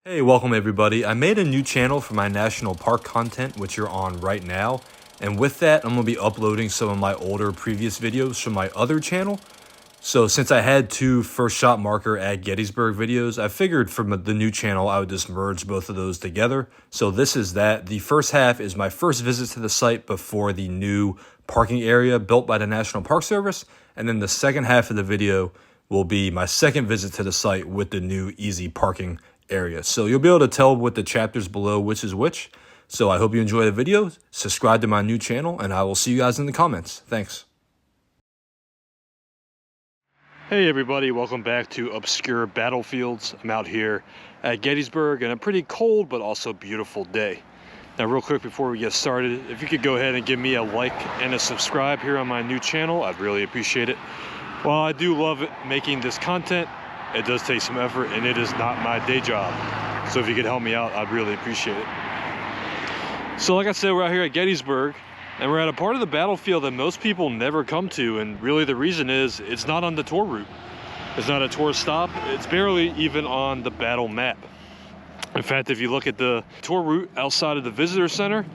Hey, welcome everybody. I made a new channel for my national park content, which you're on right now. And with that, I'm going to be uploading some of my older previous videos from my other channel. So since I had two first shot marker at Gettysburg videos, I figured from the new channel, I would just merge both of those together. So this is that. The first half is my first visit to the site before the new parking area built by the National Park Service. And then the second half of the video will be my second visit to the site with the new easy parking area. So you'll be able to tell with the chapters below which is which. So I hope you enjoy the video. Subscribe to my new channel, and I will see you guys in the comments. Thanks. Hey everybody, welcome back to Obscure Battlefields. I'm out here at Gettysburg on a pretty cold but also beautiful day. Now real quick before we get started, if you could go ahead and give me a like and a subscribe here on my new channel, I'd really appreciate it. While I do love making this content, it does take some effort and it is not my day job. So if you could help me out, I'd really appreciate it. So like I said, we're out here at Gettysburg and we're at a part of the battlefield that most people never come to, and really the reason is it's not on the tour route. It's not a tour stop. It's barely even on the battle map. In fact, if you look at the tour route outside of the visitor center,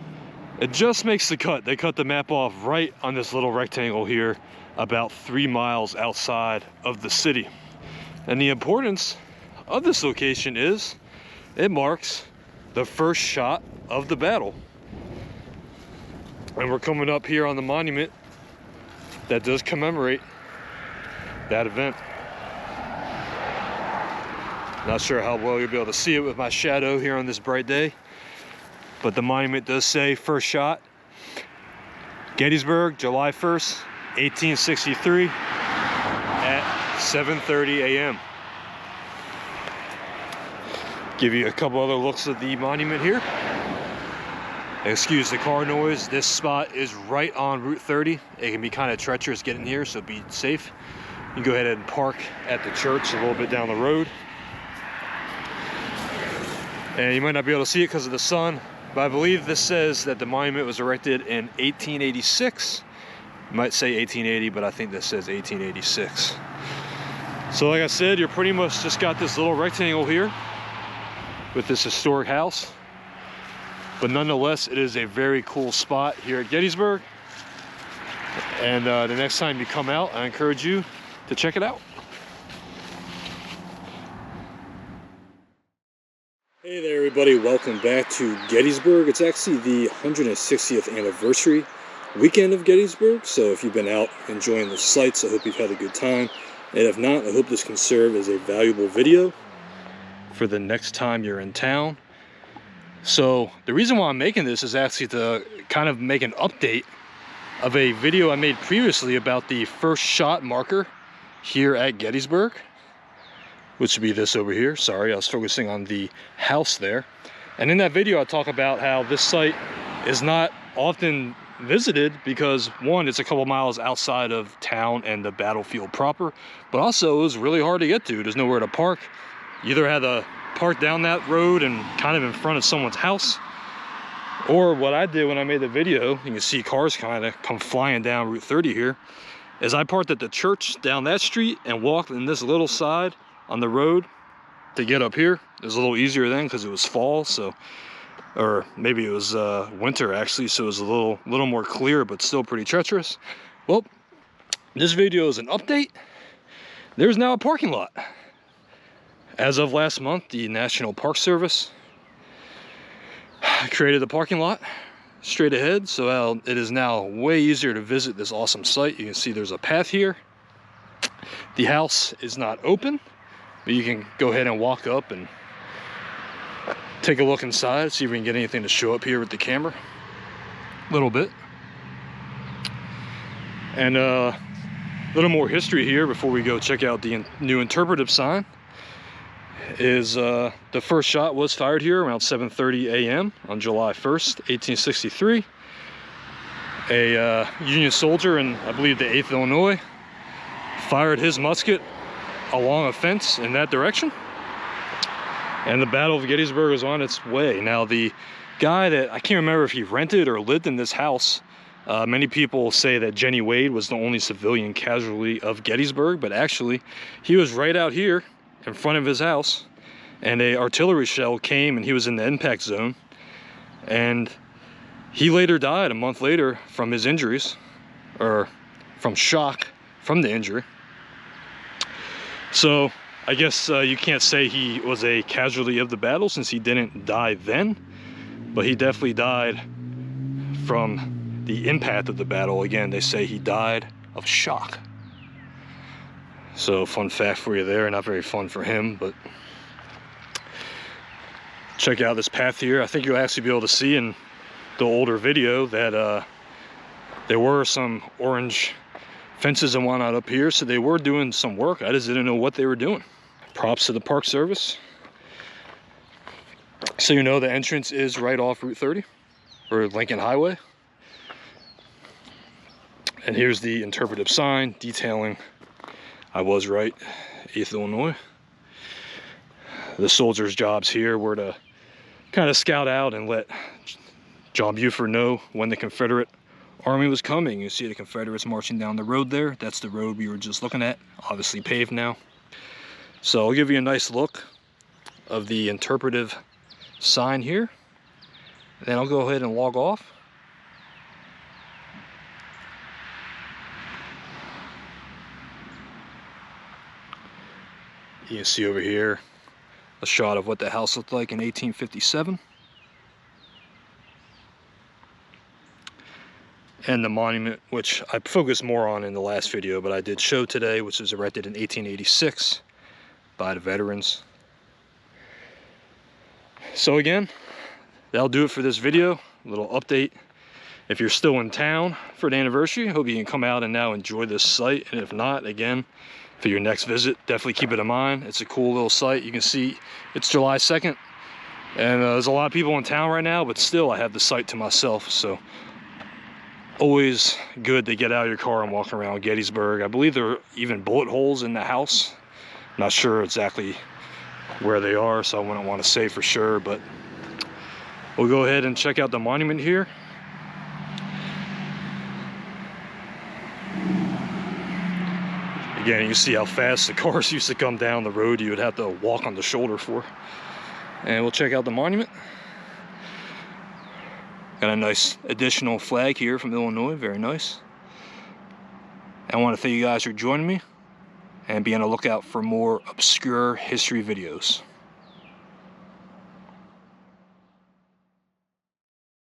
it just makes the cut. They cut the map off right on this little rectangle here, about 3 miles outside of the city. And the importance of this location is it marks the first shot of the battle. And we're coming up here on the monument that does commemorate that event. Not sure how well you'll be able to see it with my shadow here on this bright day, but the monument does say first shot, Gettysburg, July 1st, 1863 at 7:30 a.m. Give you a couple other looks at the monument here. Excuse the car noise. This spot is right on Route 30. It can be kind of treacherous getting here, so be safe. You can go ahead and park at the church a little bit down the road. And you might not be able to see it because of the sun, but I believe this says that the monument was erected in 1886. It might say 1880, but I think this says 1886. So like I said, you're pretty much just got this little rectangle here with this historic house. But nonetheless, it is a very cool spot here at Gettysburg. And the next time you come out, I encourage you to check it out. Hey there everybody, welcome back to Gettysburg. It's actually the 160th anniversary weekend of Gettysburg. So if you've been out enjoying the sights, I hope you've had a good time. And if not, I hope this can serve as a valuable video for the next time you're in town. So the reason why I'm making this is actually to kind of make an update of a video I made previously about the first shot marker here at Gettysburg, which would be this over here. Sorry, I was focusing on the house there. And in that video, I talk about how this site is not often visited because, one, it's a couple miles outside of town and the battlefield proper, but also it was really hard to get to. There's nowhere to park. You either had to park down that road and kind of in front of someone's house, or what I did when I made the video, you can see cars kind of come flying down Route 30 here, is I parked at the church down that street and walked in this little side on the road to get up here. It was a little easier then because it was fall, so, or maybe it was winter actually, so it was a little more clear, but still pretty treacherous. Well, this video is an update. There's now a parking lot. As of last month, the National Park Service created a parking lot straight ahead, so it is now way easier to visit this awesome site. You can see there's a path here. The house is not open, but you can go ahead and walk up and take a look inside, see if we can get anything to show up here with the camera a little bit. And a little more history here before we go check out the new interpretive sign is the first shot was fired here around 7:30 a.m. on July 1st, 1863. A Union soldier in, I believe, the 8th Illinois fired his musket along a fence in that direction. And the Battle of Gettysburg is on its way. Now, the guy that, I can't remember if he rented or lived in this house, many people say that Jenny Wade was the only civilian casualty of Gettysburg, but actually, he was right out here in front of his house and a artillery shell came, and he was in the impact zone, and he later died a month later from his injuries, or from shock from the injury. So I guess you can't say he was a casualty of the battle, since he didn't die then, but he definitely died from the impact of the battle. Again, they say he died of shock. So fun fact for you there. Not very fun for him, but check out this path here. I think you'll actually be able to see in the older video that there were some orange fences and whatnot up here, so they were doing some work. I just didn't know what they were doing. Props to the Park Service. So you know the entrance is right off Route 30 or Lincoln Highway. And here's the interpretive sign detailing, I was right, 8th Illinois. The soldiers' jobs here were to kind of scout out and let John Buford know when the Confederate Army was coming. You see the Confederates marching down the road there. That's the road we were just looking at, obviously paved now. So I'll give you a nice look of the interpretive sign here. Then I'll go ahead and log off. You can see over here a shot of what the house looked like in 1857. And the monument, which I focused more on in the last video, but I did show today, which was erected in 1886 by the veterans. So again, that'll do it for this video. A little update. If you're still in town for the anniversary, I hope you can come out and now enjoy this site. And if not, again, for your next visit, definitely keep it in mind. It's a cool little site. You can see it's July 2nd, and there's a lot of people in town right now, but still I have the site to myself. So always good to get out of your car and walk around Gettysburg. I believe there are even bullet holes in the house. Not sure exactly where they are, so I wouldn't want to say for sure, but we'll go ahead and check out the monument here. Again, you see how fast the cars used to come down the road you would have to walk on the shoulder for. And we'll check out the monument. Got a nice additional flag here from Illinois, very nice. I want to thank you guys for joining me and be on the lookout for more obscure history videos.